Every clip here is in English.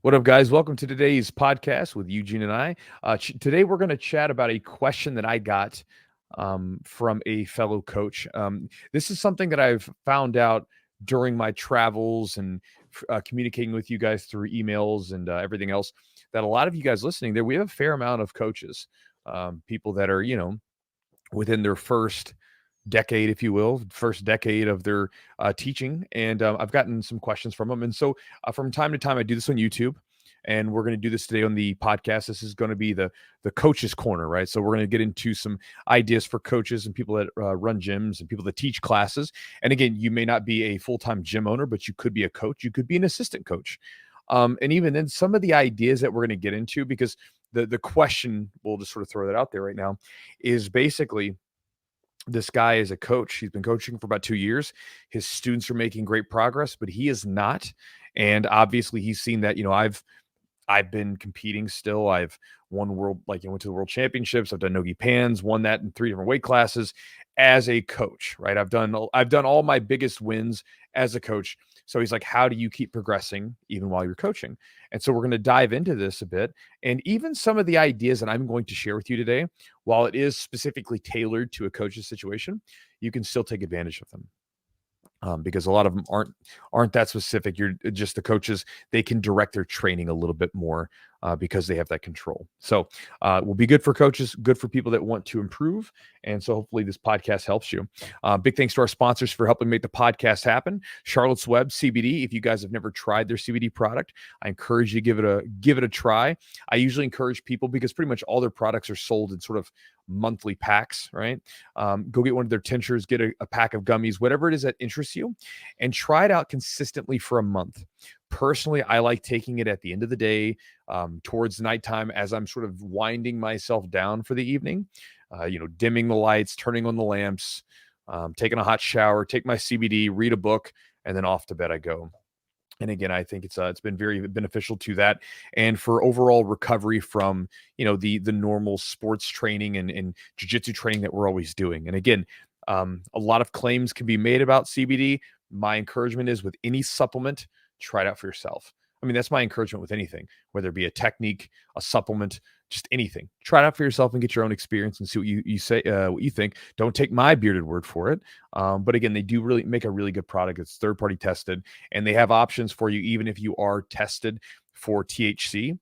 What up, guys? Welcome to today's podcast with Eugene and I. Today, we're going to chat about a question that I got from a fellow coach. This is something that I've found out during my travels and communicating with you guys through emails and everything else. That a lot of you guys listening there, we have a fair amount of coaches, people that are, within their first decade, if you will, first decade of their teaching. And I've gotten some questions from them. And so from time to time, I do this on YouTube. And we're going to do this today on the podcast. This is going to be the coaches corner, right? So we're going to get into some ideas for coaches and people that run gyms and people that teach classes. And again, you may not be a full-time gym owner, but you could be a coach. You could be an assistant coach. And even then, some of the ideas that we're going to get into, because the question, we'll just sort of throw that out there right now, is basically, this guy is a coach. He's been coaching for about 2 years. His students are making great progress, but he is not. And obviously he's seen that, I've been competing still. I've won went to the world championships. I've done Nogi Pans, won that in 3 different weight classes as a coach, right? I've done all my biggest wins as a coach. So he's like, how do you keep progressing even while you're coaching? And so we're going to dive into this a bit. And even some of the ideas that I'm going to share with you today, while it is specifically tailored to a coach's situation, you can still take advantage of them. Because a lot of them aren't that specific. You're just the coaches; they can direct their training a little bit more because they have that control. So, will be good for coaches, good for people that want to improve, and so hopefully this podcast helps you. Big thanks to our sponsors for helping make the podcast happen. Charlotte's Web CBD. If you guys have never tried their CBD product, I encourage you to give it a try. I usually encourage people, because pretty much all their products are sold in sort of monthly packs, right? Go get one of their tinctures, get a pack of gummies, whatever it is that interests you, and try it out consistently for a month. Personally, I like taking it at the end of the day, towards nighttime, as I'm sort of winding myself down for the evening, dimming the lights, turning on the lamps, taking a hot shower, take my CBD, read a book, and then off to bed I go. And again, I think it's been very beneficial to that, and for overall recovery from the normal sports training and jiu-jitsu training that we're always doing. And again, a lot of claims can be made about CBD. My encouragement is, with any supplement, try it out for yourself. I mean, that's my encouragement with anything, whether it be a technique, a supplement, just anything. Try it out for yourself and get your own experience and see what you say, what you think. Don't take my bearded word for it. But again, they do really make a really good product. It's third-party tested, and they have options for you even if you are tested for THC.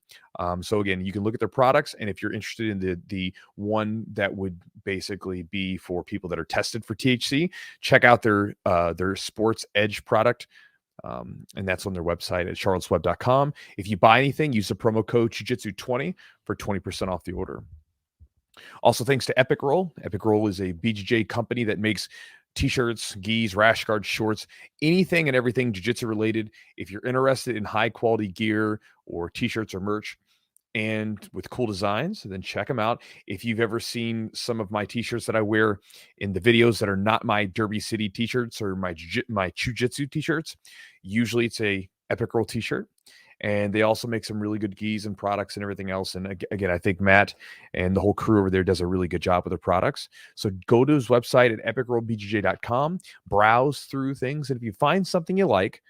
So again, you can look at their products, and if you're interested in the one that would basically be for people that are tested for THC, check out their Sports Edge product. And that's on their website at charlottesweb.com. If you buy anything, use the promo code Jiu-Jitsu20 for 20% off the order. Also, thanks to Epic Roll. Epic Roll is a BJJ company that makes t-shirts, gis, rash guards, shorts, anything and everything jiu-jitsu related. If you're interested in high quality gear or t-shirts or merch, and with cool designs, then check them out. If you've ever seen some of my t-shirts that I wear in the videos that are not my Derby City t-shirts or my Chewjitsu t-shirts, usually it's a Epic Roll t-shirt. And they also make some really good gis and products and everything else. And again, I think Matt and the whole crew over there does a really good job with their products. So go to his website at epicrollbjj.com, browse through things, and if you find something you like,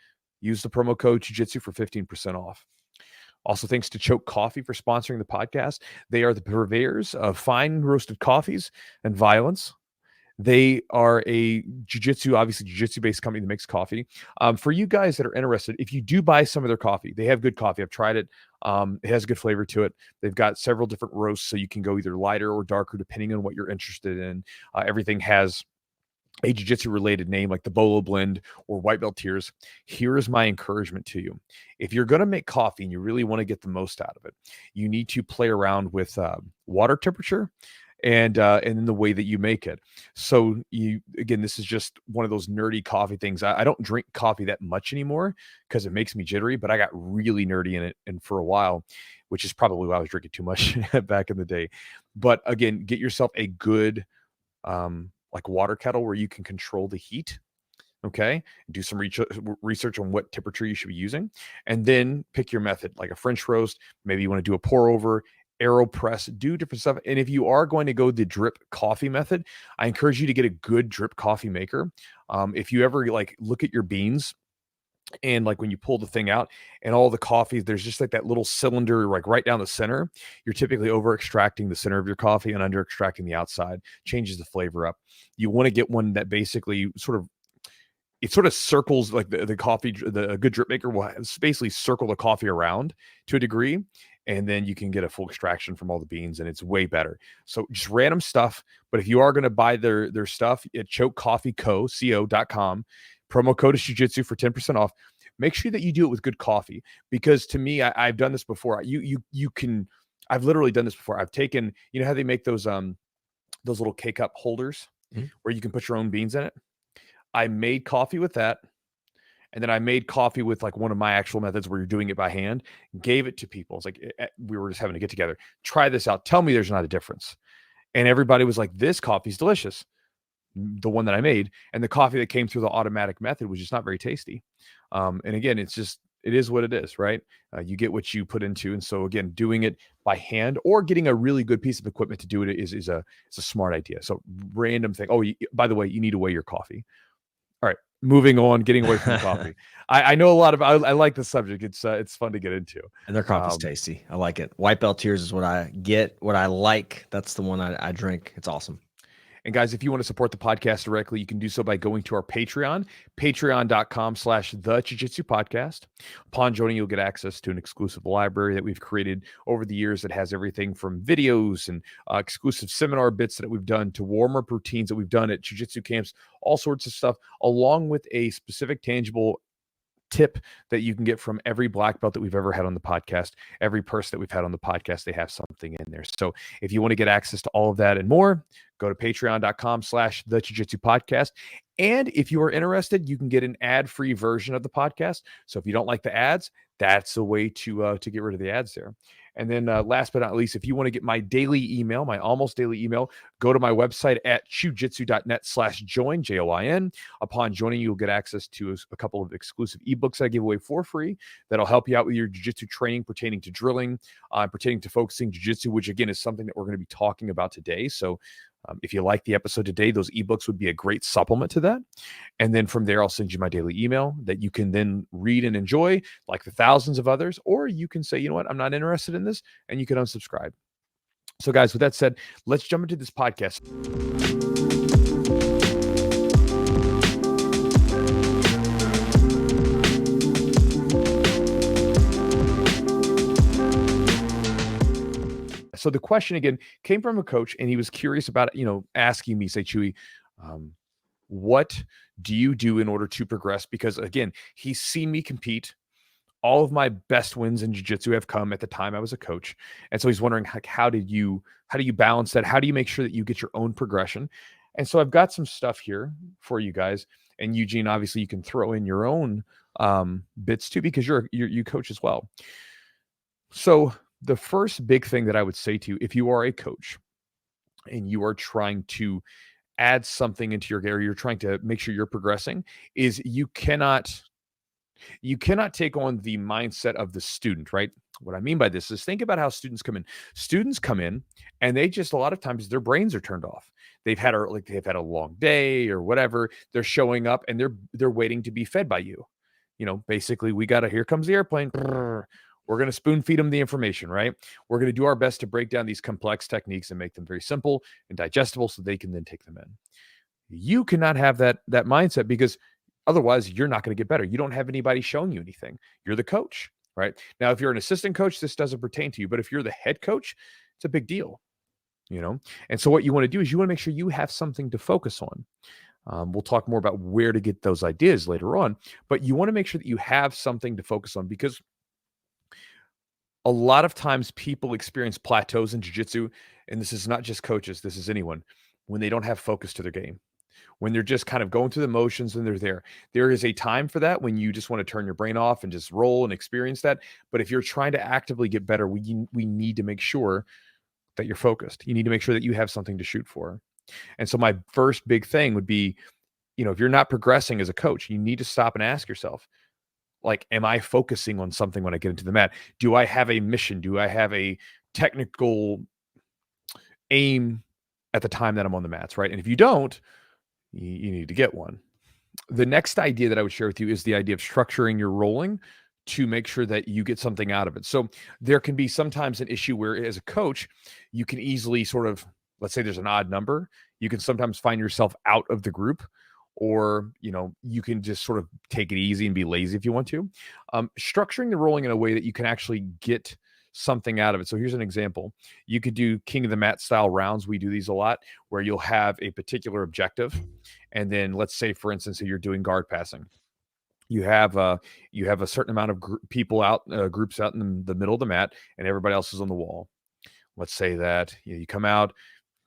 use the promo code Jiu-Jitsu for 15% off. Also, thanks to Choke Coffee for sponsoring the podcast. They are the purveyors of fine roasted coffees and violence. They are a obviously jiu-jitsu-based company that makes coffee. For you guys that are interested, if you do buy some of their coffee, they have good coffee. I've tried it. It has a good flavor to it. They've got several different roasts, so you can go either lighter or darker depending on what you're interested in. Everything has a jiu-jitsu related name, like the Bolo Blend or White Belt Tears. Here is my encouragement to you. If you're going to make coffee and you really want to get the most out of it, you need to play around with water temperature and then the way that you make it. So this is just one of those nerdy coffee things. I don't drink coffee that much anymore because it makes me jittery, but I got really nerdy in it, and for a while, which is probably why I was drinking too much back in the day. But again, get yourself a good like water kettle where you can control the heat. Okay. Do some research on what temperature you should be using, and then pick your method, like a French roast. Maybe you want to do a pour over, AeroPress, do different stuff. And if you are going to go the drip coffee method, I encourage you to get a good drip coffee maker. If you ever look at your beans, And like when you pull the thing out and all the coffee, there's just like that little cylinder, like right down the center. You're typically over extracting the center of your coffee and under extracting the outside, changes the flavor up. You want to get one that basically it sort of circles like the coffee, a good drip maker will basically circle the coffee around to a degree. And then you can get a full extraction from all the beans and it's way better. So just random stuff. But if you are going to buy their stuff at chokecoffeeco.com, promo code is Jiu-Jitsu for 10% off. Make sure that you do it with good coffee, because to me, I've done this before. I've literally done this before. I've taken, you know how they make those little K-cup holders where you can put your own beans in it? I made coffee with that. And then I made coffee with like one of my actual methods where you're doing it by hand, gave it to people. It's like, we were just having to get together. Try this out. Tell me there's not a difference. And everybody was like, this coffee's delicious. The one that I made, and the coffee that came through the automatic method was just not very tasty. And again, it is what it is, right? You get what you put into. And so again, doing it by hand or getting a really good piece of equipment to do it is a smart idea. So random thing. Oh, by the way, you need to weigh your coffee. All right, moving on, getting away from the coffee. I know a lot of, I like the subject. It's fun to get into. And their coffee's tasty. I like it. White Belt Tears is what I get, what I like. That's the one I drink. It's awesome. And guys, if you want to support the podcast directly, you can do so by going to our Patreon, patreon.com/the Jiu-Jitsu Podcast. Upon joining, you'll get access to an exclusive library that we've created over the years that has everything from videos and exclusive seminar bits that we've done to warm-up routines that we've done at Jiu-Jitsu camps, all sorts of stuff, along with a specific tangible tip that you can get from every black belt that we've ever had on the podcast. Every person that we've had on the podcast, they have something in there. So if you want to get access to all of that and more, go to patreon.com/the Jiu-Jitsu Podcast. And if you are interested, you can get an ad-free version of the podcast. So if you don't like the ads, that's a way to get rid of the ads there. And then last but not least, if you want to get my daily email, my almost daily email, go to my website at chewjitsu.net/join, JOIN. Upon joining, you'll get access to a couple of exclusive ebooks I give away for free that'll help you out with your jiu-jitsu training pertaining to drilling, pertaining to focusing jiu-jitsu, which again is something that we're going to be talking about today. So if you like the episode today, those ebooks would be a great supplement to that. And then from there, I'll send you my daily email that you can then read and enjoy like the thousands of others, or you can say, you know what, I'm not interested in this, and you can unsubscribe. So guys, with that said, let's jump into this podcast. So the question again came from a coach, and he was curious about, asking me, say, Chewy, what do you do in order to progress? Because again, he's seen me compete. All of my best wins in jiu-jitsu have come at the time I was a coach. And so he's wondering, like, how do you balance that? How do you make sure that you get your own progression? And so I've got some stuff here for you guys. And Eugene, obviously you can throw in your own bits too, because you coach as well. So the first big thing that I would say to you, if you are a coach and you are trying to add something into your area, you're trying to make sure you're progressing, is you cannot take on the mindset of the student, right? What I mean by this is think about how students come in. Students come in and they just, a lot of times their brains are turned off. They've had a long day or whatever. They're showing up and they're waiting to be fed by you. Basically here comes the airplane. We're going to spoon feed them the information, right? We're going to do our best to break down these complex techniques and make them very simple and digestible so they can then take them in. You cannot have that mindset, because otherwise you're not going to get better. You don't have anybody showing you anything. You're the coach, right? Now, if you're an assistant coach, this doesn't pertain to you, but if you're the head coach, it's a big deal, And so what you want to do is you want to make sure you have something to focus on. We'll talk more about where to get those ideas later on, but you want to make sure that you have something to focus on, because a lot of times people experience plateaus in jiu-jitsu, and this is not just coaches, this is anyone, when they don't have focus to their game, when they're just kind of going through the motions and they're there. There is a time for that when you just want to turn your brain off and just roll and experience that. But if you're trying to actively get better, we need to make sure that you're focused. You need to make sure that you have something to shoot for. And so my first big thing would be, if you're not progressing as a coach, you need to stop and ask yourself, like, am I focusing on something when I get into the mat? Do I have a mission? Do I have a technical aim at the time that I'm on the mats, right? And if you don't, you need to get one. The next idea that I would share with you is the idea of structuring your rolling to make sure that you get something out of it. So there can be sometimes an issue where, as a coach, you can easily sort of, let's say there's an odd number, you can sometimes find yourself out of the group, or you can just sort of take it easy and be lazy if you want to. Structuring the rolling in a way that you can actually get something out of it. So here's an example. You could do king of the mat style rounds. We do these a lot, where you'll have a particular objective, and then let's say, for instance, that you're doing guard passing. You have a certain amount of people out, groups out in the middle of the mat, and everybody else is on the wall. Let's say that you come out,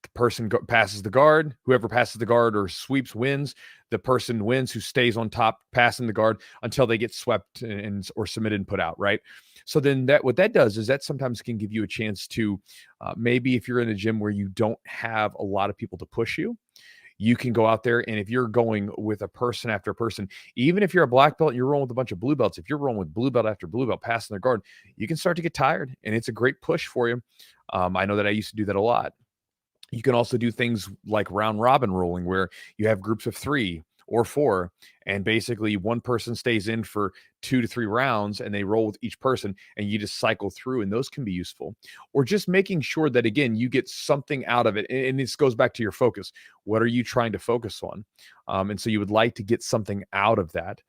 the person passes the guard. Whoever passes the guard or sweeps wins. The person wins who stays on top passing the guard until they get swept or submitted and put out, right? So then what that does is that sometimes can give you a chance to maybe, if you're in a gym where you don't have a lot of people to push you, you can go out there, and if you're going with a person after a person, even if you're a black belt and you're rolling with a bunch of blue belts, if you're rolling with blue belt after blue belt passing their guard, you can start to get tired, and it's a great push for you. I know that I used to do that a lot. You can also do things like round robin rolling, where you have groups of 3 or 4, and basically one person stays in for 2 to 3 rounds, and they roll with each person, and you just cycle through, and those can be useful. Or just making sure that, again, you get something out of it. And this goes back to your focus. What are you trying to focus on? And so you would like to get something out of that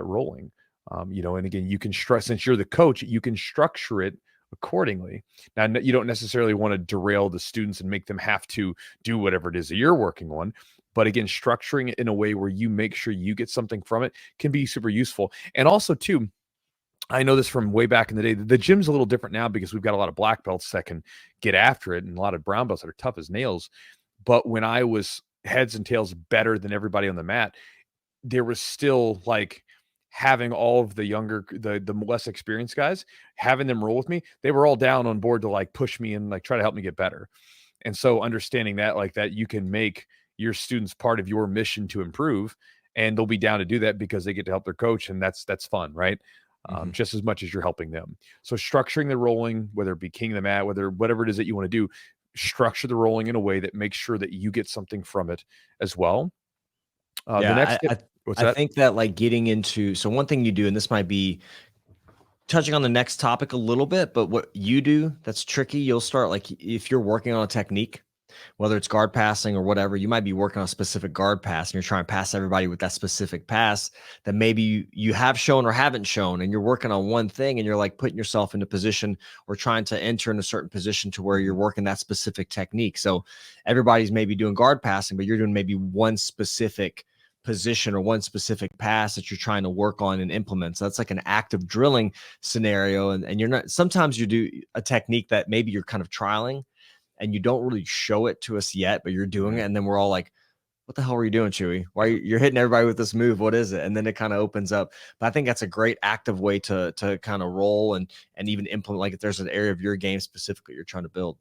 rolling. And again, you can since you're the coach, you can structure it accordingly. Now, you don't necessarily want to derail the students and make them have to do whatever it is that you're working on. But again, structuring it in a way where you make sure you get something from it can be super useful. And also, too, I know this from way back in the day. The gym's a little different now because we've got a lot of black belts that can get after it, and a lot of brown belts that are tough as nails. But when I was heads and tails better than everybody on the mat, there was still like having all of the younger, the less experienced guys, having them roll with me. They were all down on board to like push me and like try to help me get better. And so understanding that, like, that you can make your students part of your mission to improve, and they'll be down to do that because they get to help their coach, and that's fun, right? Just as much as you're helping them. So structuring the rolling, whether it be king of the mat, whatever it is that you want to do, structure the rolling in a way that makes sure that you get something from it as well. The next tip, what's I that? think that, like, getting into, so one thing you do, and this might be touching on the next topic a little bit, but what you do that's tricky, you'll start, like, if you're working on a technique, whether it's guard passing or whatever, you might be working on a specific guard pass, and you're trying to pass everybody with that specific pass that maybe you have shown or haven't shown, and you're working on one thing, and you're like putting yourself into position or trying to enter in a certain position to where you're working that specific technique. So everybody's maybe doing guard passing, but you're doing maybe one specific position or one specific pass that you're trying to work on and implement. So that's like an active drilling scenario. And you're not, sometimes you do a technique that maybe you're kind of trialing and you don't really show it to us yet, but you're doing it. And then we're all like, what the hell are you doing, Chewy? Why you're hitting everybody with this move? What is it? And then it kind of opens up. But I think that's a great active way to kind of roll and even implement, like if there's an area of your game specifically you're trying to build.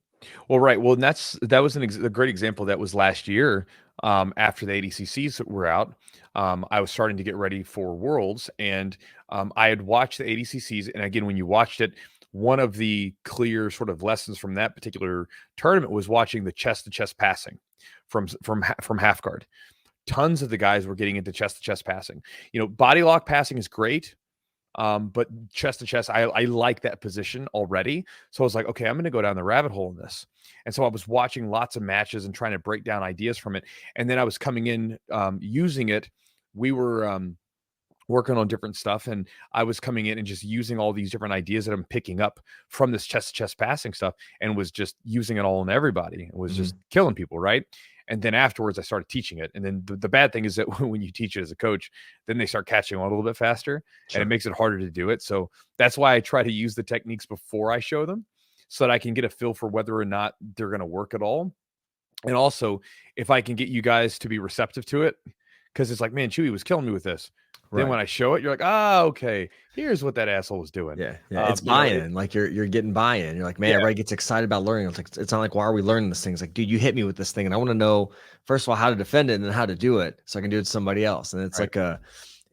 Well, right. Well, and that was a great example. That was last year, after the ADCCs were out. I was starting to get ready for Worlds, and I had watched the ADCCs. And again, when you watched it, one of the clear sort of lessons from that particular tournament was watching the chest-to-chest passing from half guard. Tons of the guys were getting into chest-to-chest passing. Body lock passing is great. But chest to chest, I like that position already. So I was like, okay, I'm going to go down the rabbit hole in this. And so I was watching lots of matches and trying to break down ideas from it. And then I was coming in, using it. We were working on different stuff, and I was coming in and just using all these different ideas that I'm picking up from this chest to chest passing stuff, and was just using it all on everybody. It was just killing people, right? And then afterwards, I started teaching it. And then the bad thing is that when you teach it as a coach, then they start catching on a little bit faster, and it makes it harder to do it. So that's why I try to use the techniques before I show them, so that I can get a feel for whether or not they're going to work at all. And also, if I can get you guys to be receptive to it, because it's like, man, Chewy was killing me with this. Right. Then when I show it, you're like, okay, here's what that asshole was doing. Yeah. It's buy-in. Like you're getting buy-in. You're like, man, everybody gets excited about learning. It's not like, why are we learning this thing? It's like, dude, you hit me with this thing, and I want to know, first of all, how to defend it, and then how to do it, so I can do it to somebody else. And it's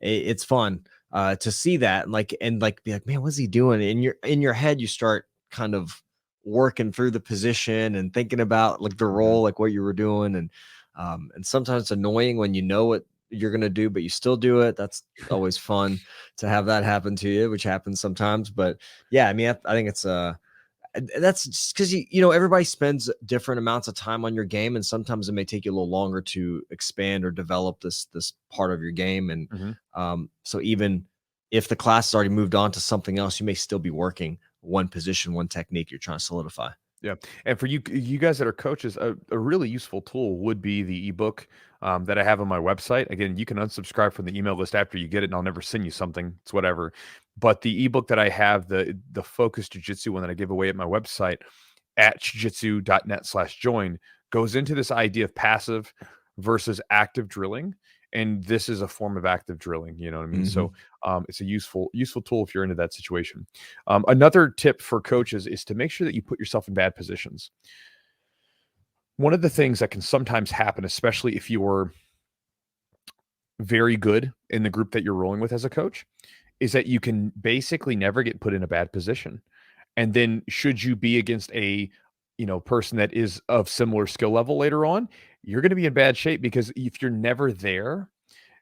it's fun to see that, and be like, man, what's he doing? In your head, you start kind of working through the position and thinking about like the role, like what you were doing, and sometimes it's annoying when you know what you're going to do, but you still do it. That's always fun to have that happen to you, which happens sometimes. But yeah, I mean, I think it's that's just because everybody spends different amounts of time on your game, and sometimes it may take you a little longer to expand or develop this part of your game. And so even if the class has already moved on to something else, you may still be working one position, one technique you're trying to solidify. Yeah. And for you guys that are coaches, a really useful tool would be the ebook that I have on my website. Again, you can unsubscribe from the email list after you get it, and I'll never send you something. It's whatever. But the ebook that I have, the Focus Jiu-Jitsu one that I give away at my website at chewjitsu.net/join, goes into this idea of passive versus active drilling. And this is a form of active drilling, you know what I mean? So it's a useful tool if you're into that situation. Another tip for coaches is to make sure that you put yourself in bad positions. One of the things that can sometimes happen, especially if you're very good in the group that you're rolling with as a coach, is that you can basically never get put in a bad position. And then should you be against a person that is of similar skill level later on, you're going to be in bad shape, because if you're never there,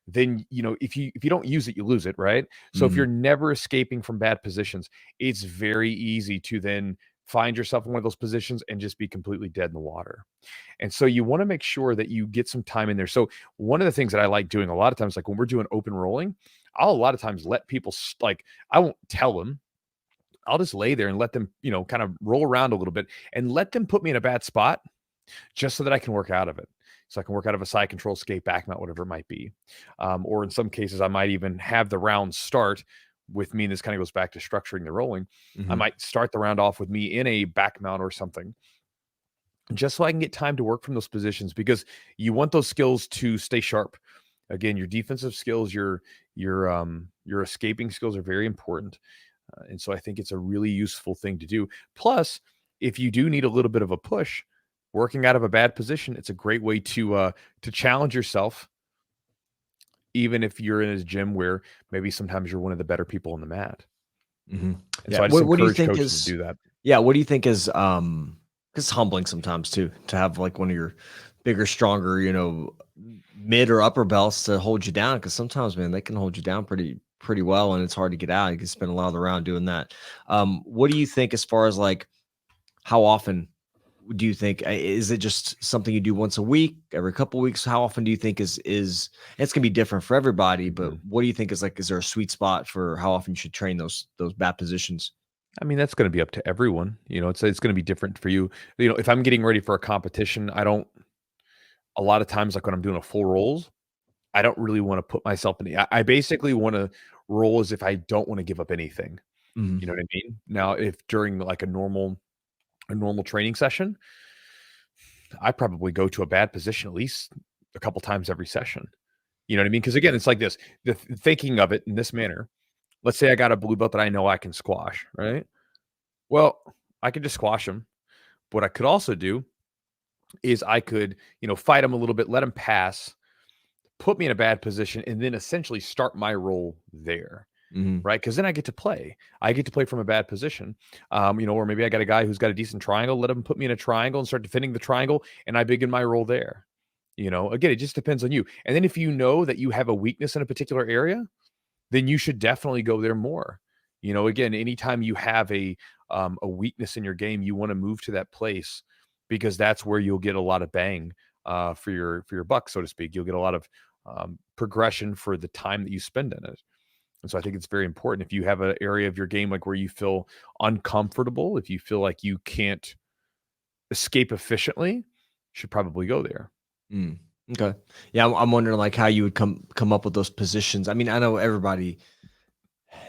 then if you don't use it, you lose it, right? So if you're never escaping from bad positions, it's very easy to then find yourself in one of those positions and just be completely dead in the water. And so you want to make sure that you get some time in there. So one of the things that I like doing a lot of times, like when we're doing open rolling, I'll a lot of times let people I won't tell them. I'll just lay there and let them, kind of roll around a little bit and let them put me in a bad spot just so that I can work out of it. So I can work out of a side control, skate, back mount, whatever it might be. Or in some cases, I might even have the round start with me. And this kind of goes back to structuring the rolling. I might start the round off with me in a back mount or something, just so I can get time to work from those positions, because you want those skills to stay sharp. Again, your defensive skills, your escaping skills are very important. And so I think it's a really useful thing to do. Plus, if you do need a little bit of a push, working out of a bad position, it's a great way to challenge yourself, even if you're in a gym where maybe sometimes you're one of the better people on the mat. And so I just encourage coaches to do that. Yeah, what do you think is it's humbling sometimes too, to have like one of your bigger, stronger, mid or upper belts to hold you down, because sometimes, man, they can hold you down pretty well, and it's hard to get out. You can spend a lot of the round doing that. What do you think as far as like how often do you think, is it just something you do once a week, every couple of weeks? How often do you think is it's gonna be different for everybody, but what do you think is there a sweet spot for how often you should train those bad positions? I mean, that's going to be up to everyone. It's going to be different for you. If I'm getting ready for a competition, a lot of times, like when I'm doing a full rolls, I don't really want to put myself in I basically want to roll as if I don't want to give up anything. You know what I mean? Now, if during like a normal training session, I probably go to a bad position at least a couple times every session. You know what I mean? Because again, it's like this, thinking of it in this manner. Let's say I got a blue belt that I know I can squash, right? Well, I could just squash them. What I could also do is I could, fight them a little bit, let them pass, put me in a bad position, and then essentially start my roll there. Right? Because then I get to play. I get to play from a bad position. Or maybe I got a guy who's got a decent triangle, let him put me in a triangle and start defending the triangle, and I begin my roll there. Again, it just depends on you. And then if you know that you have a weakness in a particular area, then you should definitely go there more. Again, anytime you have a weakness in your game, you want to move to that place, because that's where you'll get a lot of bang for your buck, so to speak. You'll get a lot of progression for the time that you spend in it. And so I think it's very important. If you have an area of your game like where you feel uncomfortable, if you feel like you can't escape efficiently, you should probably go there. Okay. Yeah, I'm wondering like how you would come up with those positions. I mean, I know everybody.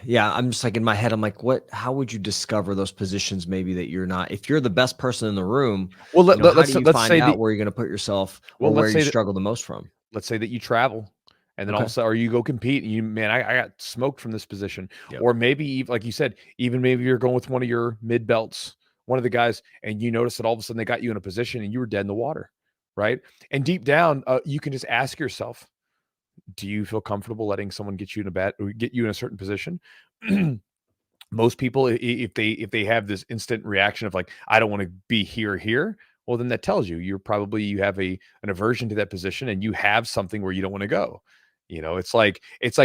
Yeah, I'm just like in my head, I'm like, how would you discover those positions maybe that you're not? If you're the best person in the room, well, how do you find out where you're going to put yourself, or where you struggle the most from? Let's say that you travel. And then also, or you go compete and I got smoked from this position. Or maybe, like you said, even maybe you're going with one of your mid belts, one of the guys, and you notice that all of a sudden they got you in a position and you were dead in the water, right? And deep down, you can just ask yourself, do you feel comfortable letting someone get you in a certain position? Most people, if they have this instant reaction of like, I don't want to be here, well, then that tells you you have an aversion to that position, and you have something where you don't want to go. It's like,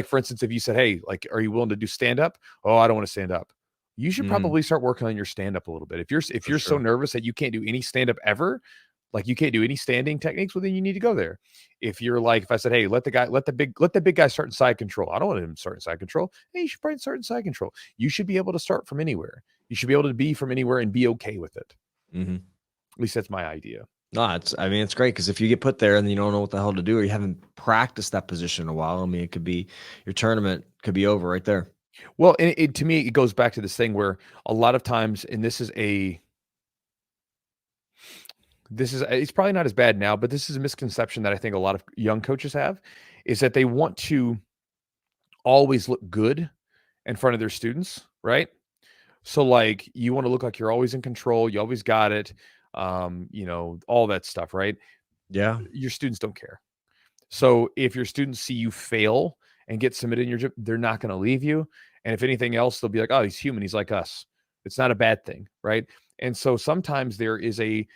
for instance, if you said, hey, like, are you willing to do stand up? Oh, I don't want to stand up. You should probably start working on your stand up a little bit. If you're so nervous that you can't do any stand up ever, like you can't do any standing techniques, well, then you need to go there. If you're like, if I said, hey, let the big guy start in side control. I don't want him to start in side control. Hey, you should probably start in side control. You should be able to start from anywhere. You should be able to be from anywhere and be okay with it. At least that's my idea. No, it's great because if you get put there and you don't know what the hell to do, or you haven't practiced that position in a while, I mean, it could be your tournament could be over right there. Well, and to me, it goes back to this thing where a lot of times, and it's probably not as bad now, but this is a misconception that I think a lot of young coaches have, is that they want to always look good in front of their students, right? So like you want to look like you're always in control, you always got it, all that stuff, right? Yeah. Your students don't care. So if your students see you fail and get submitted in your gym, they're not going to leave you. And if anything else, they'll be like, oh, he's human. He's like us. It's not a bad thing, right? And so sometimes there is a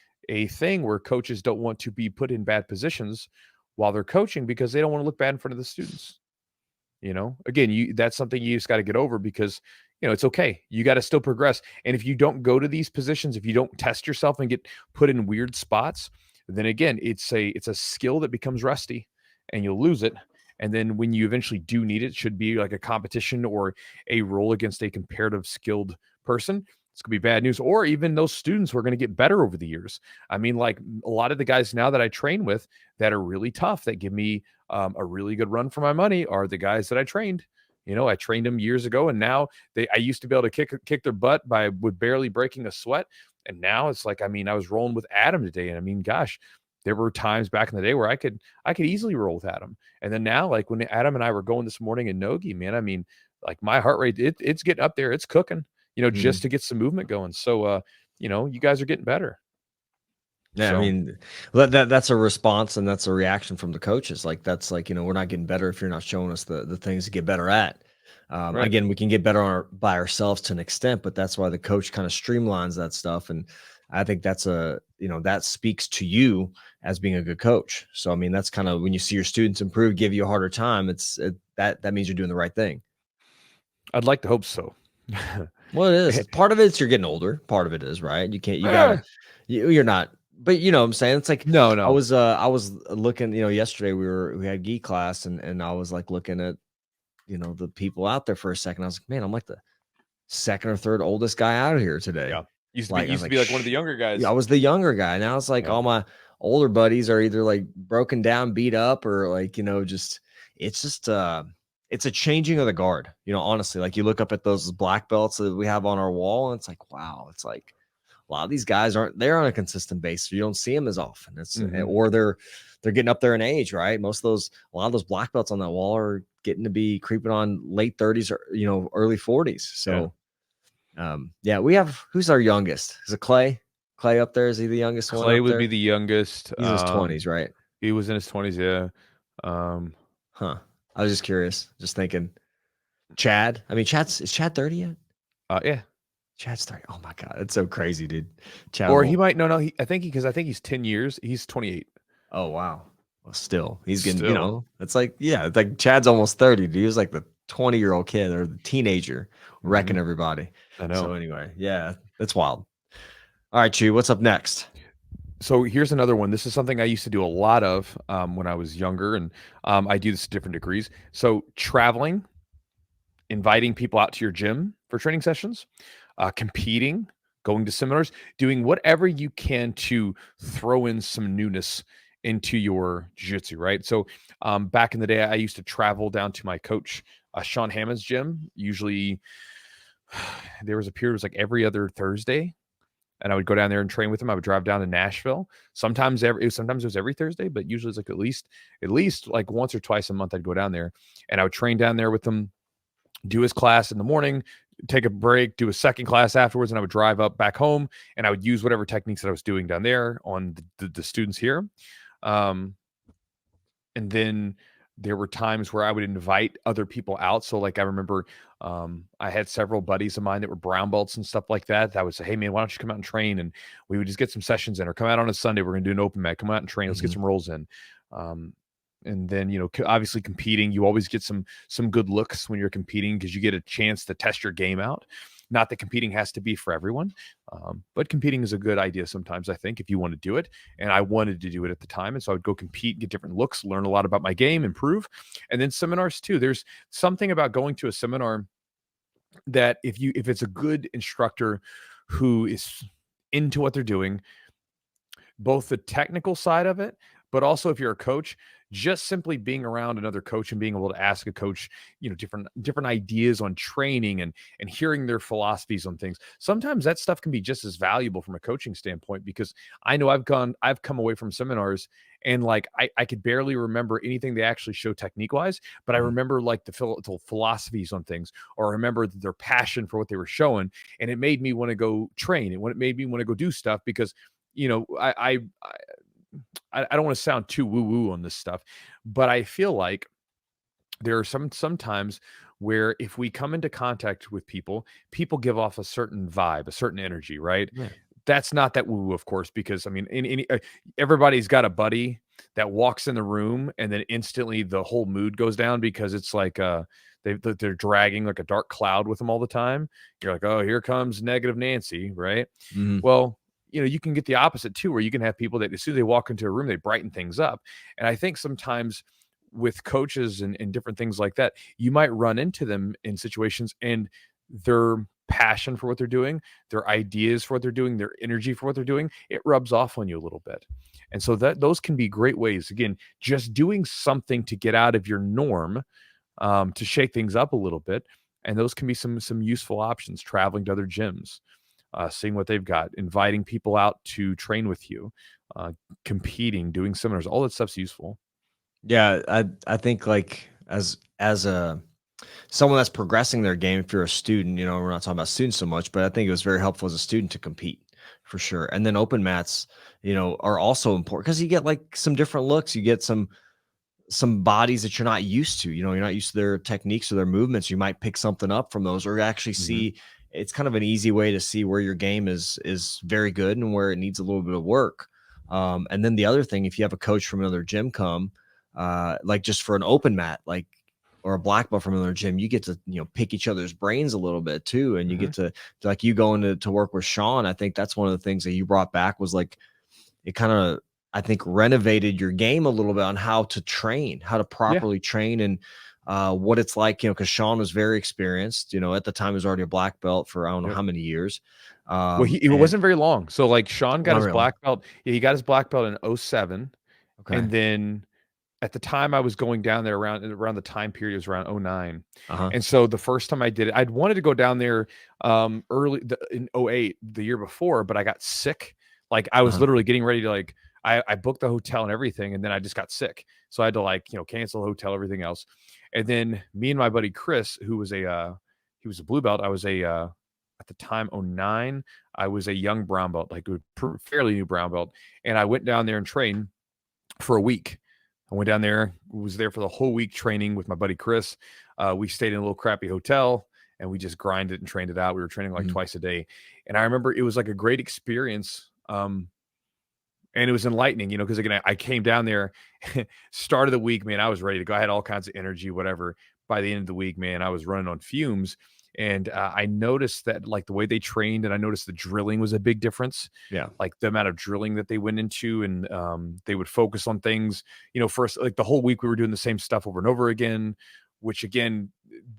thing where coaches don't want to be put in bad positions while they're coaching because they don't want to look bad in front of the students. Again, that's something you just got to get over because, it's okay. You got to still progress. And if you don't go to these positions, if you don't test yourself and get put in weird spots, then again, it's a skill that becomes rusty and you'll lose it. And then when you eventually do need it, it should be like a competition or a role against a comparative skilled person. It's going to be bad news. Or even those students who are going to get better over the years. I mean, like a lot of the guys now that I train with that are really tough, that give me a really good run for my money are the guys that I trained. I trained them years ago, and now I used to be able to kick their butt with barely breaking a sweat. And now it's like, I mean, I was rolling with Adam today. And I mean, gosh, there were times back in the day where I could easily roll with Adam. And then now, like when Adam and I were going this morning in Nogi, man, I mean, like my heart rate, it's getting up there. It's cooking, just to get some movement going. So, you guys are getting better. Yeah. So, I mean, that's a response and that's a reaction from the coaches. Like, that's like, we're not getting better if you're not showing us the things to get better at. Right. Again, we can get better by ourselves to an extent, but that's why the coach kind of streamlines that stuff. And I think that's that speaks to you as being a good coach. So, I mean, that's kind of when you see your students improve, give you a harder time. That means you're doing the right thing. I'd like to hope so. Well, it is. Part of it's you're getting older. Part of it is, right. You're not. But you know what I'm saying? It's like, no. I was looking, yesterday we had gi class and I was like looking at, the people out there for a second. I was like, man, I'm like the second or third oldest guy out of here today. Yeah. Used to be like one of the younger guys. Yeah, I was the younger guy. Now it's like all my older buddies are either like broken down, beat up, or like, it's a changing of the guard, honestly. Like you look up at those black belts that we have on our wall and it's like, wow, it's like, a lot of these guys they're on a consistent basis. You don't see them as often. It's or they're getting up there in age, right? A lot of those black belts on that wall are getting to be creeping on late 30s or early 40s. So we have, who's our youngest? Is it Clay? Clay up there? Is he the youngest one? Clay would be the youngest. He's in his 20s, right? He was in his 20s, yeah. I was just curious, just thinking. Chad. I mean, is Chad 30 yet? Yeah. Chad's 30. Oh my God, it's so crazy, dude. Chad he might I think he's 10 years. He's 28. Oh wow. Well, still he's getting, it's like, it's like Chad's almost 30. Dude. He was like the 20-year-old kid or the teenager wrecking everybody. I know. So anyway, that's wild. All right, Chew, what's up next? So here's another one. This is something I used to do a lot of when I was younger, and I do this to different degrees. So traveling, inviting people out to your gym for training sessions, competing, going to seminars, doing whatever you can to throw in some newness into your jiu-jitsu, right? So back in the day, I used to travel down to my coach, Sean Hammond's gym. Usually there was a period, it was like every other Thursday, and I would go down there and train with him. I would drive down to Nashville. Sometimes it was every Thursday, but usually it's like at least like once or twice a month I'd go down there, and I would train down there with him, do his class in the morning, take a break, do a second class afterwards, and I would drive up back home, and I would use whatever techniques that I was doing down there on the students here. And then there were times where I would invite other people out. So like I remember I had several buddies of mine that were brown belts and stuff like that. That would say, hey man, why don't you come out and train? And we would just get some sessions in, or come out on a Sunday. We're going to do an open mat. Come out and train. Let's get some rolls in. And then, obviously competing, you always get some good looks when you're competing because you get a chance to test your game out. Not that competing has to be for everyone, but competing is a good idea sometimes, I think, if you want to do it. And I wanted to do it at the time. And so I would go compete, get different looks, learn a lot about my game, improve. And then seminars too. There's something about going to a seminar that if it's a good instructor who is into what they're doing, both the technical side of it, but also if you're a coach, just simply being around another coach and being able to ask a coach, different ideas on training and hearing their philosophies on things. Sometimes that stuff can be just as valuable from a coaching standpoint, because I know I've come away from seminars and like I could barely remember anything they actually show technique wise, but I remember like the philosophies on things, or I remember their passion for what they were showing, and it made me want to go train, and it made me want to go do stuff because I don't want to sound too woo-woo on this stuff, but I feel like there are sometimes where if we come into contact with people give off a certain vibe, a certain energy, right? Yeah. That's not that woo-woo, of course, because I mean, everybody's got a buddy that walks in the room and then instantly the whole mood goes down because it's like they're dragging like a dark cloud with them all the time. You're like, oh, here comes negative Nancy, right? Mhm. Well, you can get the opposite too, where you can have people that as soon as they walk into a room, they brighten things up. And I think sometimes with coaches and different things like that, you might run into them in situations and their passion for what they're doing, their ideas for what they're doing, their energy for what they're doing, it rubs off on you a little bit. And so those can be great ways. Again, just doing something to get out of your norm, to shake things up a little bit. And those can be some useful options, traveling to other gyms, seeing what they've got, inviting people out to train with you, competing, doing seminars, all that stuff's useful. Yeah, I think like as a someone that's progressing their game, if you're a student, we're not talking about students so much, but I think it was very helpful as a student to compete for sure. And then open mats, are also important because you get like some different looks. You get some bodies that you're not used to. You're not used to their techniques or their movements. You might pick something up from those, or actually see. It's kind of an easy way to see where your game is very good and where it needs a little bit of work. And then the other thing, if you have a coach from another gym come, like just for an open mat, like, or a black belt from another gym, you get to, pick each other's brains a little bit too. And you get to like you going to work with Sean. I think that's one of the things that you brought back was like, it kind of, I think, renovated your game a little bit on how to train, how to Yeah. properly train, and what it's like, because Sean was very experienced, at the time he was already a black belt for I don't know Yep. how many years. Well, it And wasn't very long. So like Sean got not his very long. black belt. Yeah, he got his black belt in '07. Okay. And then at the time I was going down there around the time period, it was around '09. Uh-huh. And so the first time I did it, I'd wanted to go down there early in '08, the year before, but I got sick. Like I was Uh-huh. literally getting ready to like I booked the hotel and everything, and then I just got sick. So I had to like, cancel the hotel, everything else. And then me and my buddy Chris, who was he was a blue belt. I was at the time '09, I was a young brown belt, like a fairly new brown belt. And I went down there and trained for a week. I went down there, was there for the whole week training with my buddy Chris. We stayed in a little crappy hotel and we just grinded and trained it out. We were training like twice a day. And I remember it was like a great experience. And it was enlightening, because again, I came down there, start of the week, man, I was ready to go. I had all kinds of energy, whatever. By the end of the week, man, I was running on fumes. And I noticed that like the way they trained, and I noticed the drilling was a big difference. Yeah. Like the amount of drilling that they went into, and they would focus on things, first, like the whole week we were doing the same stuff over and over again, which again,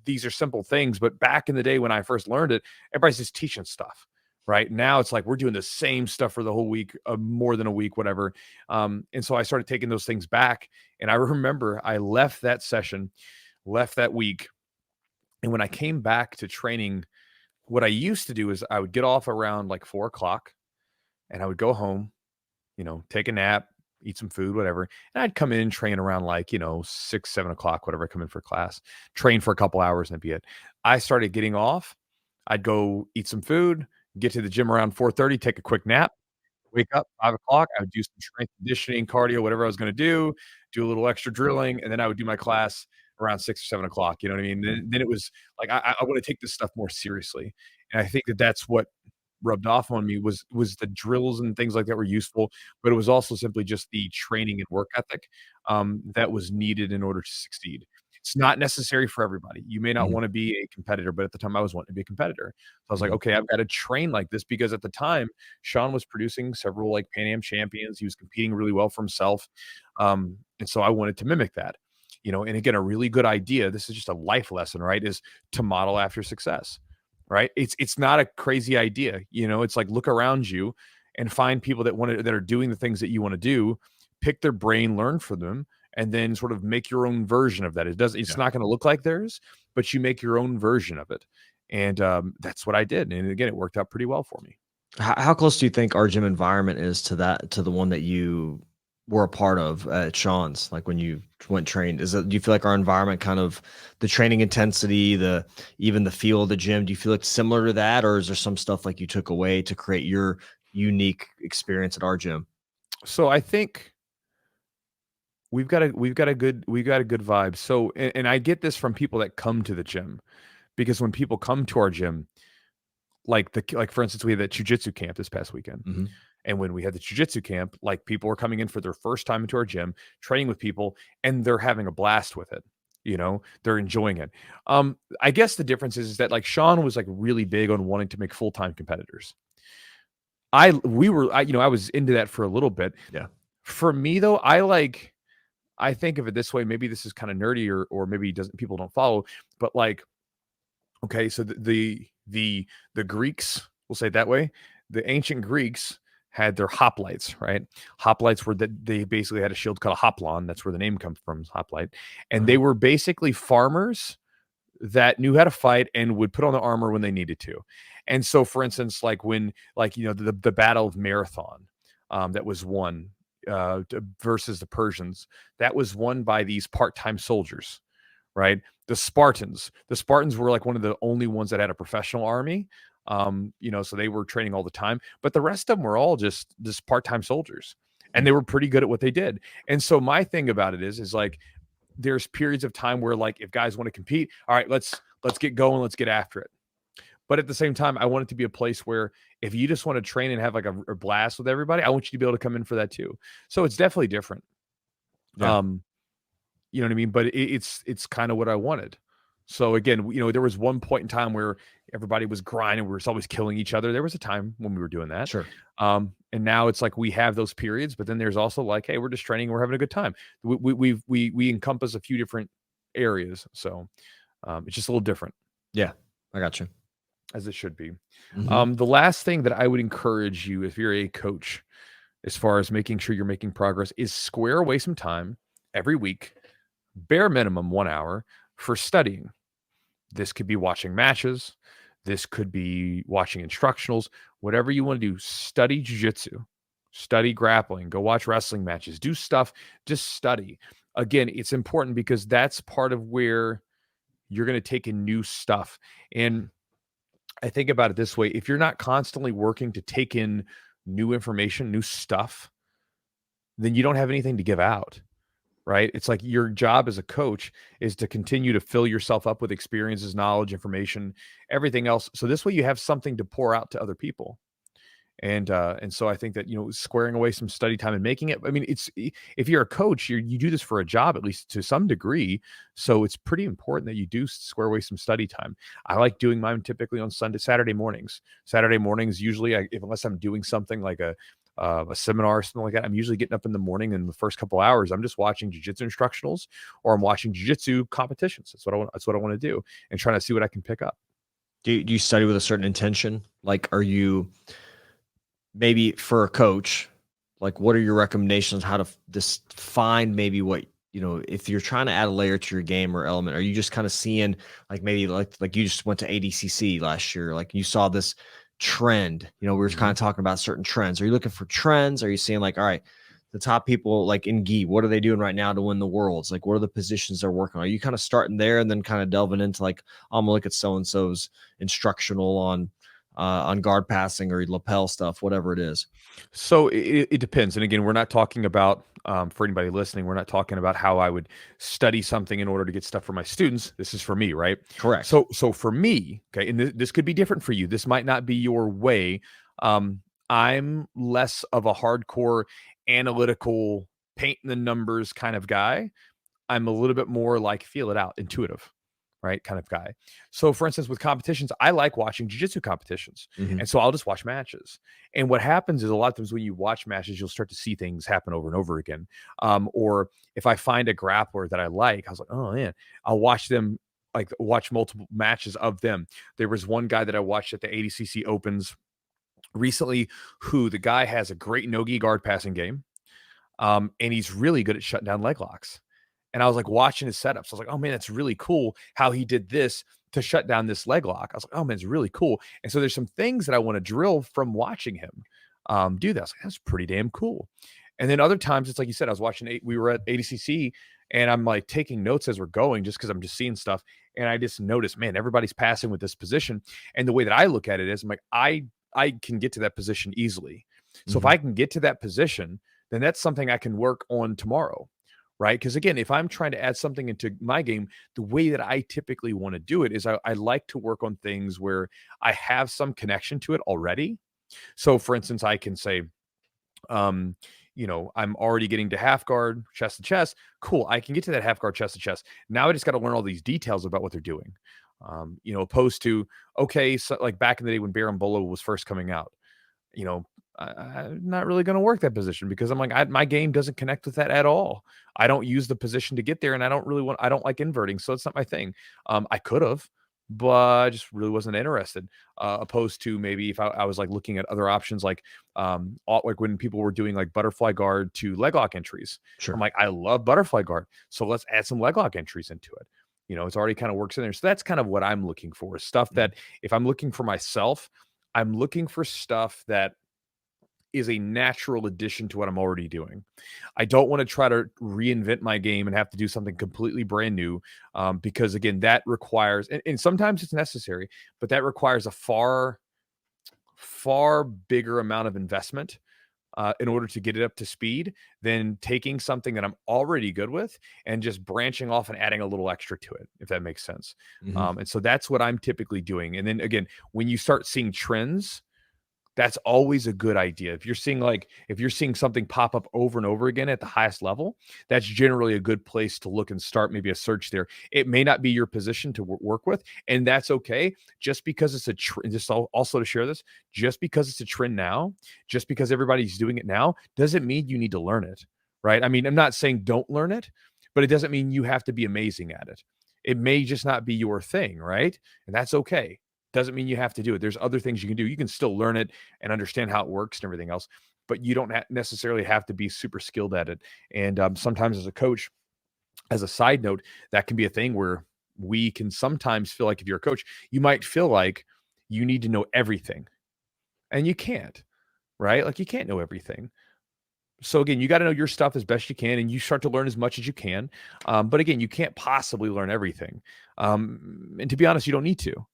these are simple things. But back in the day when I first learned it, everybody's just teaching stuff. Right now, it's like we're doing the same stuff for the whole week, more than a week, whatever. And so I started taking those things back. And I remember I left that session, left that week. And when I came back to training, what I used to do is I would get off around like 4 o'clock and I would go home, take a nap, eat some food, whatever. And I'd come in and train around like, 6, 7 o'clock, whatever, I come in for class, train for a couple hours and that'd be it. I started getting off. I'd go eat some food, get to the gym around 4:30, take a quick nap, wake up 5 o'clock. I would do some strength conditioning, cardio, whatever I was going to do a little extra drilling. And then I would do my class around 6 or 7 o'clock. You know what I mean? Then it was like, I want to take this stuff more seriously. And I think that's what rubbed off on me was the drills and things like that were useful, but it was also simply just the training and work ethic that was needed in order to succeed. It's not necessary for everybody. You may not Mhm, want to be a competitor, but at the time I was wanting to be a competitor. So I was like, mhm. okay, I've got to train like this because at the time Sean was producing several like Pan Am champions. He was competing really well for himself. And so I wanted to mimic that. And again, a really good idea. This is just a life lesson, right? Is to model after success, right? It's not a crazy idea. It's like look around you and find people that are doing the things that you want to do, pick their brain, learn from them, and then sort of make your own version of that. It's Yeah. not going to look like theirs, but you make your own version of it. And that's what I did. And again, it worked out pretty well for me. How close do you think our gym environment is to the one that you were a part of at Sean's? Like when you went trained, do you feel like our environment kind of the training intensity, even the feel of the gym, do you feel like similar to that, or is there some stuff like you took away to create your unique experience at our gym? So I think we've got a good vibe. So and I get this from people that come to the gym because when people come to our gym, like for instance, we had that jujitsu camp this past weekend. Hmm. And when we had the jujitsu camp, like people were coming in for their first time into our gym, training with people, and they're having a blast with it. They're enjoying it. I guess the difference is that like Sean was like really big on wanting to make full-time competitors. I was into that for a little bit. Yeah. For me though, I think of it this way. Maybe this is kind of nerdy or maybe doesn't people don't follow, but like, okay, so the Greeks, we'll say it that way, the ancient Greeks had their hoplites, right? Hoplites were that they basically had a shield called a hoplon. That's where the name comes from, hoplite. And they Uh-huh. were basically farmers that knew how to fight and would put on the armor when they needed to. And so, for instance, like when, like, the Battle of Marathon, that was won versus the Persians, that was won by these part-time soldiers, right? The Spartans were like one of the only ones that had a professional army. So they were training all the time, but the rest of them were all just part-time soldiers. And they were pretty good at what they did. And so my thing about it is like there's periods of time where like if guys want to compete, all right, let's get going, let's get after it. But at the same time, I want it to be a place where if you just want to train and have like a blast with everybody, I want you to be able to come in for that too. So it's definitely different. Yeah. Um, you know what I mean? But it's kind of what I wanted. So again, there was one point in time where everybody was grinding, we were always killing each other. There was a time when we were doing that. Sure. And now it's like we have those periods, but then there's also like, hey, we're just training, we're having a good time. We encompass a few different areas. So it's just a little different, Yeah. I got you. as it should be. Hmm. The last thing that I would encourage you, if you're a coach, as far as making sure you're making progress, is square away some time every week, bare minimum 1 hour, for studying. This could be watching matches. This could be watching instructionals. Whatever you want to do, study jujitsu, study grappling, go watch wrestling matches, do stuff, just study. Again, it's important because that's part of where you're going to take in new stuff. And I think about it this way: if you're not constantly working to take in new information, new stuff, then you don't have anything to give out, right? It's like your job as a coach is to continue to fill yourself up with experiences, knowledge, information, everything else. So this way you have something to pour out to other people. And so I think that, squaring away some study time and making it, I mean, if you're a coach, you do this for a job, at least to some degree. So it's pretty important that you do square away some study time. I like doing mine typically on Saturday mornings. Saturday mornings, usually, unless I'm doing something like a seminar or something like that, I'm usually getting up in the morning, and the first couple hours, I'm just watching jujitsu instructionals, or I'm watching jujitsu competitions. That's what I want to do, and trying to see what I can pick up. Do you study with a certain intention? Like, are you maybe for a coach, like what are your recommendations how to just find maybe what, if you're trying to add a layer to your game or element, are you just kind of seeing like maybe like you just went to ADCC last year, like you saw this trend, we were kind Mhm. of talking about certain trends. Are you looking for trends? Are you seeing like, all right, the top people like in gi, what are they doing right now to win the worlds? Like, what are the positions they're working on? Are you kind of starting there and then kind of delving into like, I'm gonna look at so and so's instructional on guard passing or lapel stuff, whatever it is? So it depends. And again, we're not talking about for anybody listening, we're not talking about how I would study something in order to get stuff for my students. This is for me, right? Correct. So for me, okay, and this could be different for you. This might not be your way. I'm less of a hardcore analytical paint in the numbers kind of guy. I'm a little bit more like feel it out, intuitive, right? Kind of guy. So for instance, with competitions, I like watching jiu-jitsu competitions. Mhm. And so I'll just watch matches. And what happens is a lot of times when you watch matches, you'll start to see things happen over and over again. Or if I find a grappler that I like, I was like, oh man, I'll watch them, like watch multiple matches of them. There was one guy that I watched at the ADCC Opens recently who the guy has a great no-gi guard passing game. And he's really good at shutting down leg locks. And I was like watching his setups. I was like, oh man, that's really cool how he did this to shut down this leg lock. I was like, oh man, it's really cool. And so there's some things that I want to drill from watching him do that. I was like, that's pretty damn cool. And then other times, it's like you said, I was watching, we were at ADCC and I'm like taking notes as we're going just because I'm just seeing stuff. And I just noticed, man, everybody's passing with this position. And the way that I look at it is I'm like, I can get to that position easily. So if I can get to that position, then that's something I can work on tomorrow. Right. Because again, if I'm trying to add something into my game, the way that I typically want to do it is I like to work on things where I have some connection to it already. So for instance, I can say, I'm already getting to half guard, chest to chest. Cool. I can get to that half guard, chest to chest. Now I just got to learn all these details about what they're doing. Opposed to, okay, so like back in the day when Berimbolo was first coming out, I'm not really going to work that position because I'm like, my game doesn't connect with that at all. I don't use the position to get there, and I don't like inverting, so it's not my thing. I could have, but I just really wasn't interested. Opposed to maybe if I was like looking at other options, like when people were doing like butterfly guard to leg lock entries. Sure. I'm like, I love butterfly guard, so let's add some leg lock entries into it. It's already kind of works in there. So that's kind of what I'm looking for. Stuff that if I'm looking for myself, I'm looking for stuff that is a natural addition to what I'm already doing. I don't want to try to reinvent my game and have to do something completely brand new because again, that requires, and sometimes it's necessary, but that requires a far, far bigger amount of investment in order to get it up to speed than taking something that I'm already good with and just branching off and adding a little extra to it, if that makes sense. And so that's what I'm typically doing. And then again, when you start seeing trends, that's always a good idea. If you're seeing something pop up over and over again at the highest level, that's generally a good place to look and start maybe a search there. It may not be your position to work with, and that's okay. Just because it's a trend, just also to share this, just because it's a trend now, just because everybody's doing it now, doesn't mean you need to learn it, right? I mean, I'm not saying don't learn it, but it doesn't mean you have to be amazing at it. It may just not be your thing, right? And that's okay. Doesn't mean you have to do it. There's other things you can do. You can still learn it and understand how it works and everything else, but you don't necessarily have to be super skilled at it. And sometimes as a coach, as a side note, that can be a thing where we can sometimes feel like if you're a coach, you might feel like you need to know everything and you can't, right? Like you can't know everything. So again, you got to know your stuff as best you can, and you start to learn as much as you can. But again, you can't possibly learn everything. And to be honest, you don't need to.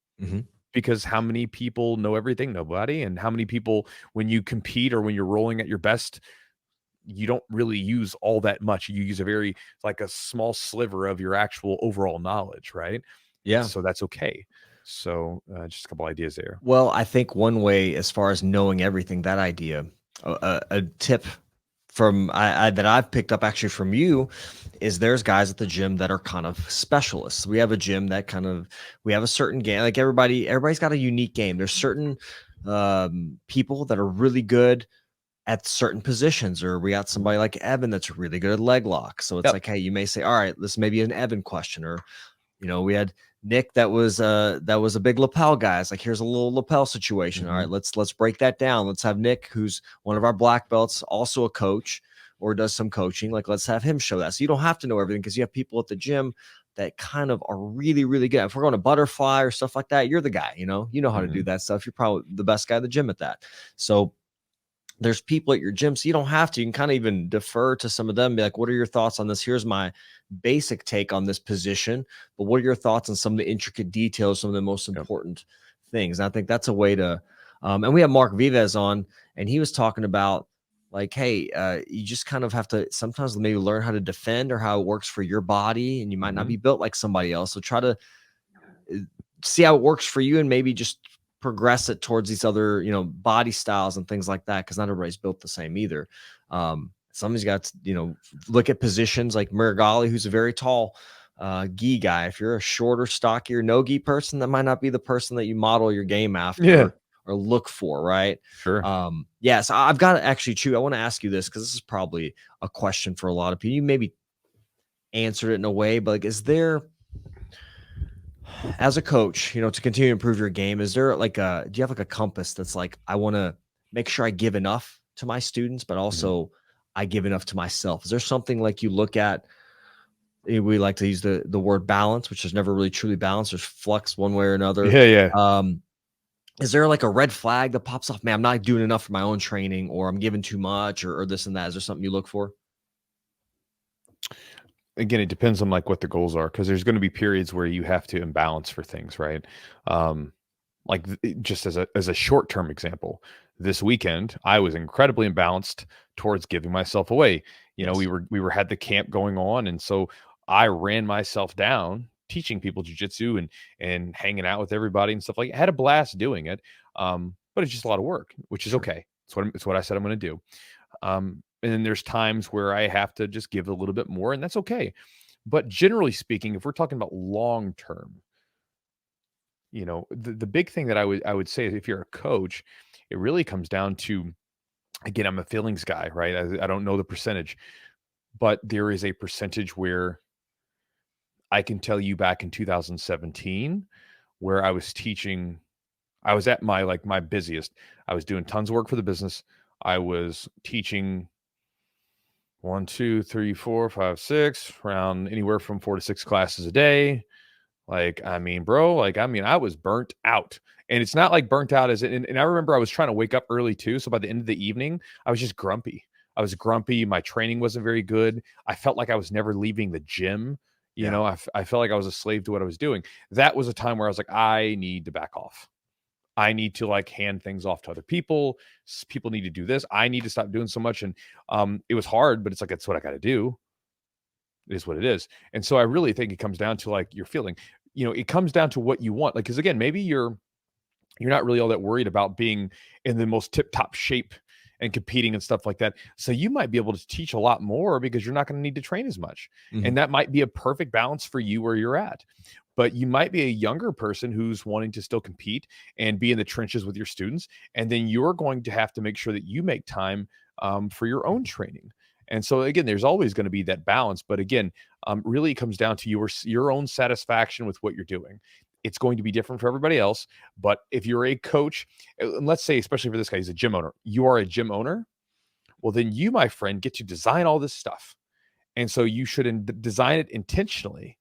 Because how many people know everything? Nobody. And how many people, when you compete or when you're rolling at your best, you don't really use all that much. You use a small sliver of your actual overall knowledge, right? Yeah. So that's okay. So just a couple ideas there. Well, I think one way, as far as knowing everything, that idea, a tip from that I've picked up actually from you is there's guys at the gym that are kind of specialists. We have a gym that we have a certain game, like everybody's got a unique game. There's certain people that are really good at certain positions, or we got somebody like Evan that's really good at leg lock. So it's like, hey, you may say, all right, this may be an Evan question, or we had Nick that was a big lapel guy. It's like, here's a little lapel situation. All right, let's break that down. Let's have Nick, who's one of our black belts, also a coach or does some coaching. Like, let's have him show that. So you don't have to know everything, because you have people at the gym that kind of are really, really good. If we're going to butterfly or stuff like that, you're the guy, you know how to do that stuff. You're probably the best guy at the gym at that. So there's people at your gym, so you don't have to. You can kind of even defer to some of them, be like, what are your thoughts on this? Here's my basic take on this position, but what are your thoughts on some of the intricate details, some of the most important things? And I think that's a way to, and we have Mark Vives on, and he was talking about like, hey, you just kind of have to sometimes maybe learn how to defend or how it works for your body, and you might not be built like somebody else. So try to see how it works for you, and maybe just progress it towards these other, body styles and things like that. Cause not everybody's built the same either. Somebody's got to, look at positions like Murigali, who's a very tall gi guy. If you're a shorter, stockier, no gi person, that might not be the person that you model your game after Yeah, or look for, right? sure. Yeah, so I've got to actually, Chew, I want to ask you this because this is probably a question for a lot of people. You maybe answered it in a way, but like, is there, as a coach, to continue to improve your game, is there like do you have like a compass that's like, I want to make sure I give enough to my students, but also I give enough to myself? Is there something like you look at? We like to use the word balance, which is never really truly balanced. There's flux one way or another. Yeah. Is there like a red flag that pops off? Man, I'm not doing enough for my own training, or I'm giving too much, or this and that. Is there something you look for? Again, it depends on like what the goals are, because there's going to be periods where you have to imbalance for things, right? Like just as a short-term example, this weekend I was incredibly imbalanced towards giving myself away. Yes. We had the camp going on, and so I ran myself down teaching people jujitsu and hanging out with everybody and stuff like. I had a blast doing it, but it's just a lot of work, which is Sure. okay. It's what I said I'm going to do. And then there's times where I have to just give a little bit more, and that's okay. But generally speaking, if we're talking about long term, the big thing that I would say is, if you're a coach, it really comes down to, again, I'm a feelings guy, right? I don't know the percentage, but there is a percentage where I can tell you back in 2017, where I was teaching, I was at my busiest. I was doing tons of work for the business. I was teaching 1, 2, 3, 4, 5, 6, around anywhere from 4 to 6 classes a day. Like, I mean, bro, I was burnt out. And it's not like burnt out as and I remember I was trying to wake up early too. So by the end of the evening, I was just grumpy. I was grumpy. My training wasn't very good. I felt like I was never leaving the gym. Yeah. I felt like I was a slave to what I was doing. That was a time where I was like, I need to back off. I need to like hand things off to other people. People need to do this. I need to stop doing so much. And it was hard, but it's like, that's what I got to do. It is what it is. And so I really think it comes down to like your feeling. It comes down to what you want. Like, because again, maybe you're not really all that worried about being in the most tip top shape and competing and stuff like that. So you might be able to teach a lot more because you're not going to need to train as much. And that might be a perfect balance for you where you're at. But you might be a younger person who's wanting to still compete and be in the trenches with your students. And then you're going to have to make sure that you make time for your own training. And so again, there's always going to be that balance. But again, really it comes down to your own satisfaction with what you're doing. It's going to be different for everybody else. But if you're a coach, and let's say, especially for this guy, he's a gym owner, you are a gym owner. Well, then you, my friend, get to design all this stuff. And so you should design it intentionally.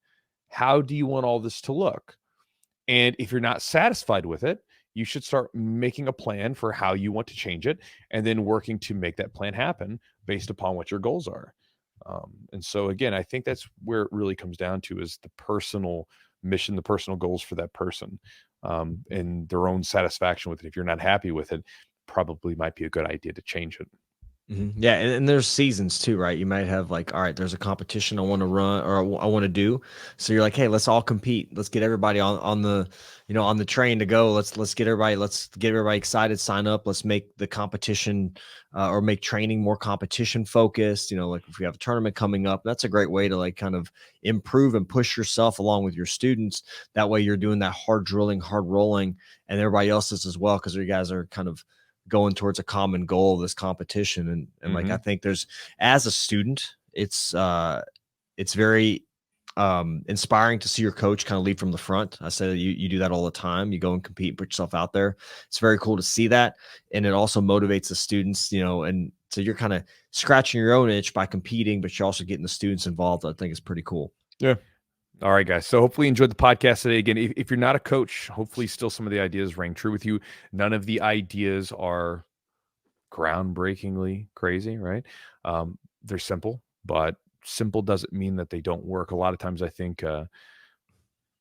How do you want all this to look? And if you're not satisfied with it, you should start making a plan for how you want to change it, and then working to make that plan happen based upon what your goals are. And so again, I think that's where it really comes down to, is the personal mission, the personal goals for that person, and their own satisfaction with it. If you're not happy with it, probably might be a good idea to change it. Yeah, and there's seasons too, right? You might have like, all right, there's a competition I want to run or I want to do. So you're like, hey, let's all compete. Let's get everybody on the on the train to go. Let's get everybody excited, sign up. Let's make the competition or make training more competition focused. Like if we have a tournament coming up, that's a great way to like kind of improve and push yourself along with your students. That way you're doing that hard drilling, hard rolling, and everybody else is as well, because you guys are kind of going towards a common goal of this competition. And like, I think there's, as a student, it's very inspiring to see your coach kind of lead from the front. I say that you do that all the time. You go and compete and put yourself out there. It's very cool to see that. And it also motivates the students, and so you're kind of scratching your own itch by competing, but you're also getting the students involved. I think it's pretty cool. Yeah. All right, guys. So hopefully you enjoyed the podcast today. Again, if you're not a coach, hopefully still some of the ideas rang true with you. None of the ideas are groundbreakingly crazy, right? They're simple, but simple doesn't mean that they don't work. A lot of times I think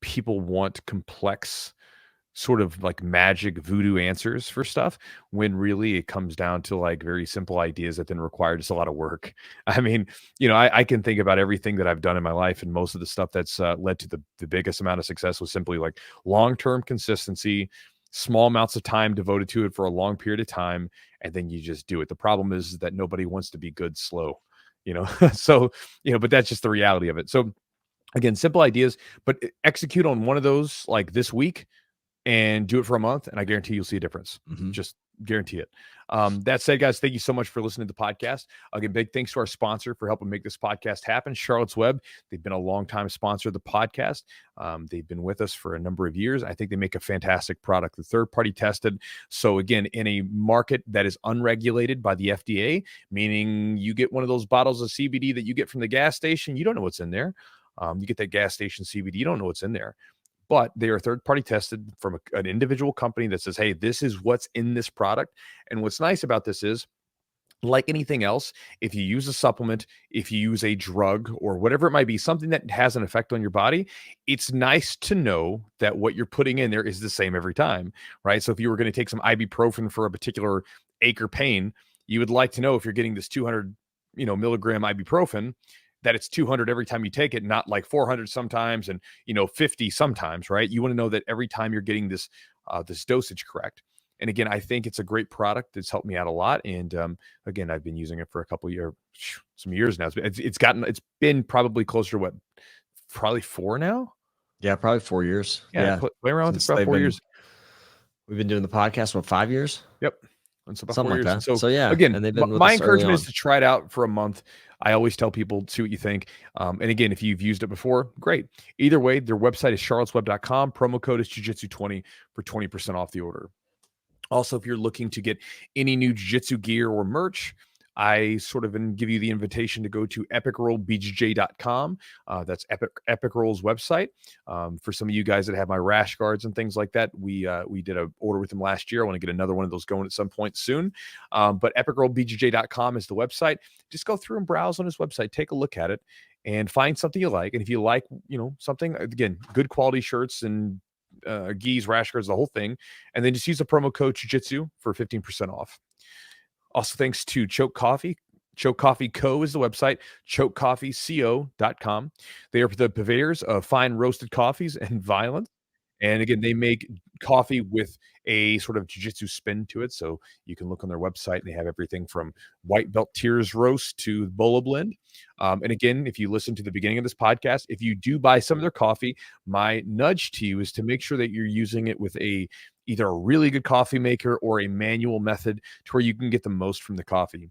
people want complex sort of like magic voodoo answers for stuff, when really it comes down to like very simple ideas that then require just a lot of work. I mean, I can think about everything that I've done in my life, and most of the stuff that's led to the biggest amount of success was simply like long-term consistency, small amounts of time devoted to it for a long period of time, and then you just do it. The problem is that nobody wants to be good slow, so, but that's just the reality of it. So again, simple ideas, but execute on one of those like this week and do it for a month, and I guarantee you'll see a difference. Just guarantee it. That said, guys, thank you so much for listening to the podcast. Again, big thanks to our sponsor for helping make this podcast happen, Charlotte's Web. They've been a long-time sponsor of the podcast. They've been with us for a number of years. I think they make a fantastic product. The third-party tested. So again, in a market that is unregulated by the FDA, meaning you get one of those bottles of CBD that you get from the gas station, you don't know what's in there. You get that gas station CBD, you don't know what's in there. But they are third-party tested from an individual company that says, hey, this is what's in this product. And what's nice about this is, like anything else, if you use a supplement, if you use a drug or whatever it might be, something that has an effect on your body, it's nice to know that what you're putting in there is the same every time, right? So if you were going to take some ibuprofen for a particular ache or pain, you would like to know if you're getting this 200, milligram ibuprofen, that it's 200 every time you take it, not like 400 sometimes and 50 sometimes, right? You want to know that every time you're getting this dosage correct. And again, I think it's a great product that's helped me out a lot. And again, I've been using it for a couple of some years now. It's been probably closer to probably 4 now. Yeah, probably 4 years. Yeah, play around with it for about 4 years. We've been doing the podcast 5 years. Yep. And so about something 4 years. Like that. So yeah, again, and they've been my encouragement is to try it out for a month. I always tell people, see what you think. And again, if you've used it before, great. Either way, their website is charlottesweb.com. Promo code is Jiu-Jitsu20 for 20% off the order. Also, if you're looking to get any new jiu-jitsu gear or merch, I sort of give you the invitation to go to epicrollbjj.com. That's Epic Roll's website. For some of you guys that have my rash guards and things like that, we did an order with them last year. I want to get another one of those going at some point soon. But epicrollbjj.com is the website. Just go through and browse on his website. Take a look at it and find something you like. And if you like, something, again, good quality shirts and gis, rash guards, the whole thing. And then just use the promo code Jiu-Jitsu for 15% off. Also, thanks to Choke Coffee. Choke Coffee Co. is the website, chokecoffeeco.com. They are the purveyors of fine roasted coffees and violence. And again, they make coffee with a sort of jiu-jitsu spin to it. So you can look on their website and they have everything from white belt tiers roast to Bola blend. And again, if you listen to the beginning of this podcast, if you do buy some of their coffee, my nudge to you is to make sure that you're using it with either a really good coffee maker or a manual method to where you can get the most from the coffee.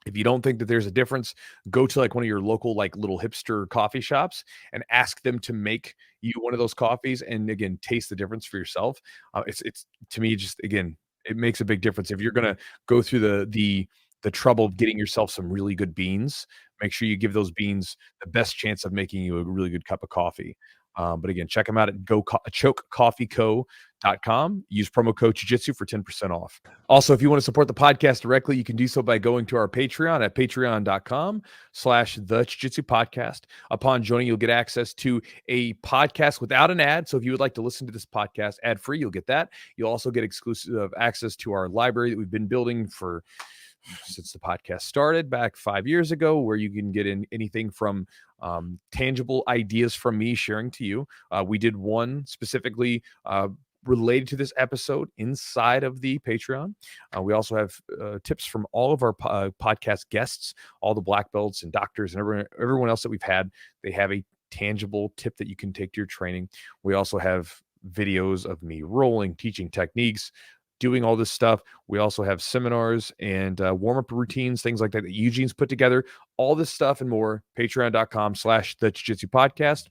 If you don't think that there's a difference, go to like one of your local, like little hipster coffee shops and ask them to make you one of those coffees. And again, taste the difference for yourself. It's to me, just, again, it makes a big difference. If you're going to go through the trouble of getting yourself some really good beans, make sure you give those beans the best chance of making you a really good cup of coffee. But again, check them out at chokecoffeeco.com. Use promo code Jiu-Jitsu for 10% off. Also, if you want to support the podcast directly, you can do so by going to our Patreon at patreon.com/the Jiu-Jitsu Podcast. Upon joining, you'll get access to a podcast without an ad. So if you would like to listen to this podcast ad-free, you'll get that. You'll also get exclusive access to our library that we've been building since the podcast started back 5 years ago, where you can get in anything from tangible ideas from me sharing to you. We did one specifically related to this episode inside of the Patreon. We also have tips from all of our podcast guests, all the black belts and doctors and everyone else that we've had. They have a tangible tip that you can take to your training. We also have videos of me rolling, teaching techniques, doing all this stuff. We also have seminars and warm-up routines, things like that Eugene's put together. All this stuff and more, patreon.com/the Jiu-Jitsu Podcast.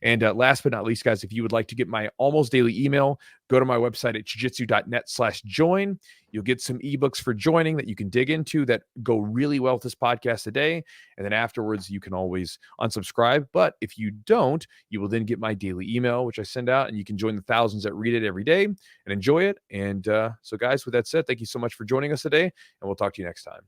And last but not least, guys, if you would like to get my almost daily email, go to my website at jiu-jitsu.net/join. You'll get some ebooks for joining that you can dig into that go really well with this podcast today. And then afterwards, you can always unsubscribe. But if you don't, you will then get my daily email, which I send out, and you can join the thousands that read it every day and enjoy it. And so, guys, with that said, thank you so much for joining us today, and we'll talk to you next time.